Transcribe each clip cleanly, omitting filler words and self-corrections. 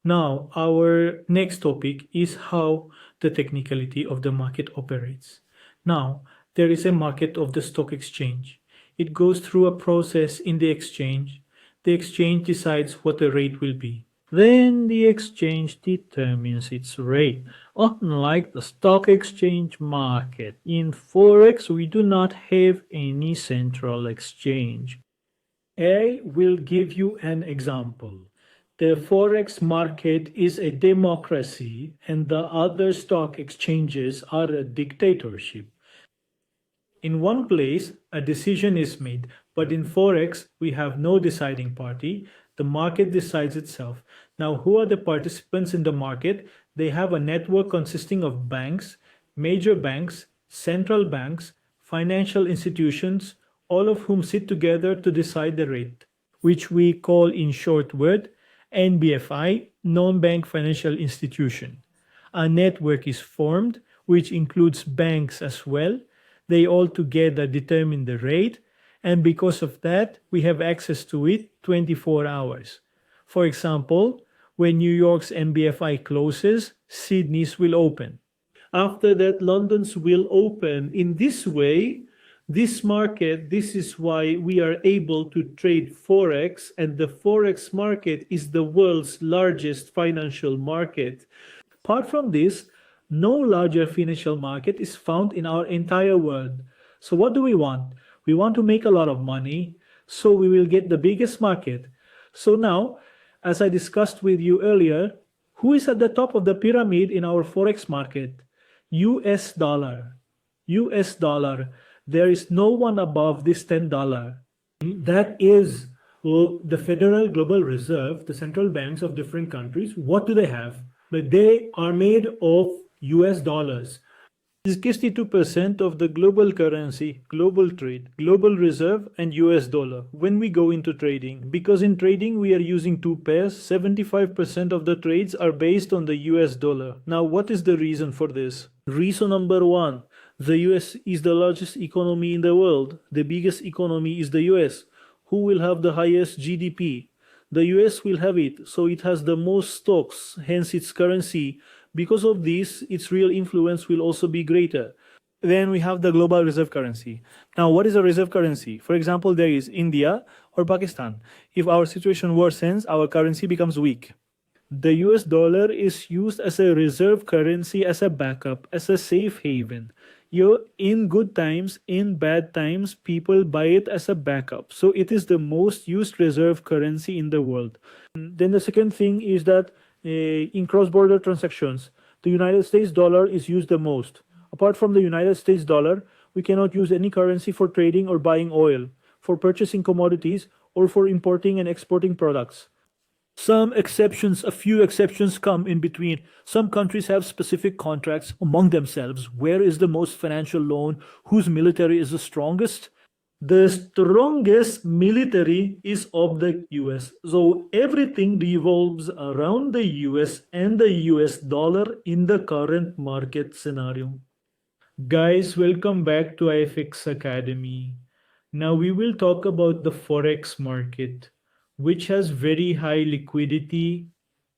Now, our next topic is how the technicality of the market operates. Now, there is a market of the stock exchange. It goes through a process in the exchange. The exchange decides what the rate will be. Then the exchange determines its rate. Unlike the stock exchange market, in Forex we do not have any central exchange. I will give you an example. The Forex market is a democracy and the other stock exchanges are a dictatorship. In one place, a decision is made, but in Forex, we have no deciding party. The market decides itself. Now, who are the participants in the market? They have a network consisting of banks, major banks, central banks, financial institutions, all of whom sit together to decide the rate, which we call in short word NBFI, non-bank financial institution. A network is formed, which includes banks as well. They all together determine the rate, and because of that, we have access to it 24 hours. For example, when New York's NBFI closes, Sydney's will open. After that, London's will open. In this way, this market, this is why we are able to trade Forex, and the Forex market is the world's largest financial market. Apart from this, no larger financial market is found in our entire world. So what do we want? We want to make a lot of money, so we will get the biggest market. So now, as I discussed with you earlier, who is at the top of the pyramid in our Forex market? US dollar. US dollar. There is no one above this $10. That is the Federal Global Reserve, the central banks of different countries. What do they have? But they are made of US dollars. 62% of the global currency, global trade, global reserve, and US dollar when we go into trading. Because in trading we are using two pairs, 75% of the trades are based on the US dollar. Now, what is the reason for this? Reason number one, the US is the largest economy in the world. The biggest economy is the US. Who will have the highest GDP? The US will have it, so it has the most stocks, hence its currency. Because of this, its real influence will also be greater. Then we have the global reserve currency. Now, what is a reserve currency? For example, there is India or Pakistan. If our situation worsens, our currency becomes weak. The US dollar is used as a reserve currency, as a backup, as a safe haven. In good times, in bad times, people buy it as a backup. So it is the most used reserve currency in the world. Then the second thing is that in cross-border transactions, the United States dollar is used the most. Apart from the United States dollar, we cannot use any currency for trading or buying oil, for purchasing commodities, or for importing and exporting products. Some exceptions, a few exceptions come in between. Some countries have specific contracts among themselves. Where is the most financial loan? Whose military is the strongest? The strongest military is of the US. So everything revolves around the US and the US dollar in the current market scenario. Guys, welcome back to IFX Academy. Now we will talk about the Forex market, which has very high liquidity,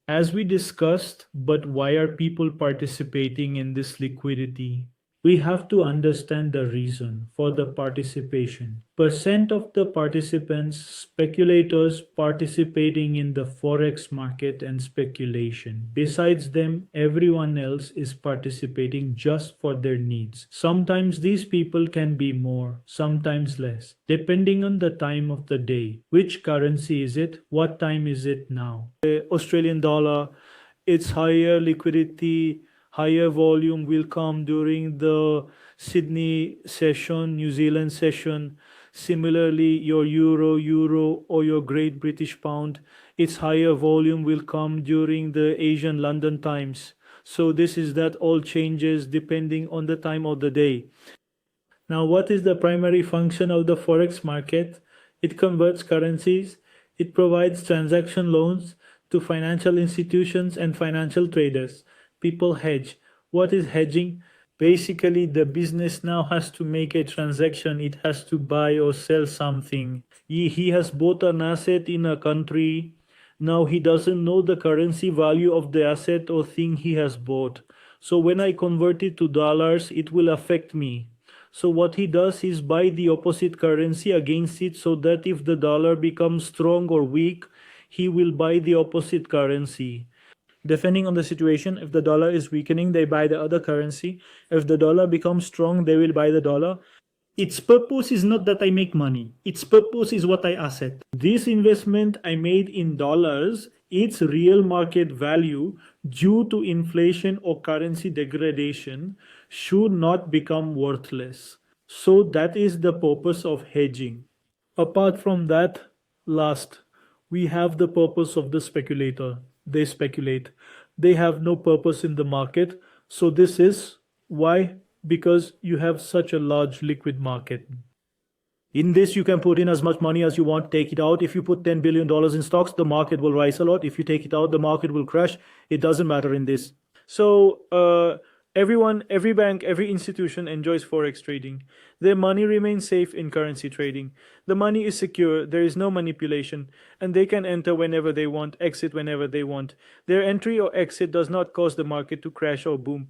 as we discussed. But why are people participating in this liquidity? We have to understand the reason for the participation. Percent of the participants, speculators participating in the Forex market and speculation. Besides them, everyone else is participating just for their needs. Sometimes these people can be more, sometimes less, depending on the time of the day. Which currency is it? What time is it now? The Australian dollar, its higher liquidity, higher volume will come during the Sydney session, New Zealand session. Similarly, your euro, or your Great British Pound, its higher volume will come during the Asian London times. So this is that all changes depending on the time of the day. Now, what is the primary function of the Forex market? It converts currencies. It provides transaction loans to financial institutions and financial traders. People hedge. What is hedging? Basically, the business now has to make a transaction. It has to buy or sell something. He has bought an asset in a country. Now he doesn't know the currency value of the asset or thing he has bought. So when I convert it to dollars, it will affect me. So what he does is buy the opposite currency against it so that if the dollar becomes strong or weak, he will buy the opposite currency. Depending on the situation, if the dollar is weakening, they buy the other currency. If the dollar becomes strong, they will buy the dollar. Its purpose is not that I make money. Its purpose is what I asset. This investment I made in dollars, its real market value due to inflation or currency degradation should not become worthless. So that is the purpose of hedging. Apart from that, last, we have the purpose of the speculator. They speculate. They have no purpose in the market. So this is why? Because you have such a large liquid market. In this, you can put in as much money as you want, take it out. If you put $10 billion in stocks, the market will rise a lot. If you take it out, the market will crash. It doesn't matter in this. So, everyone, every bank, every institution enjoys forex trading. Their money remains safe in currency trading. The money is secure, there is no manipulation, and they can enter whenever they want, exit whenever they want. Their entry or exit does not cause the market to crash or boom.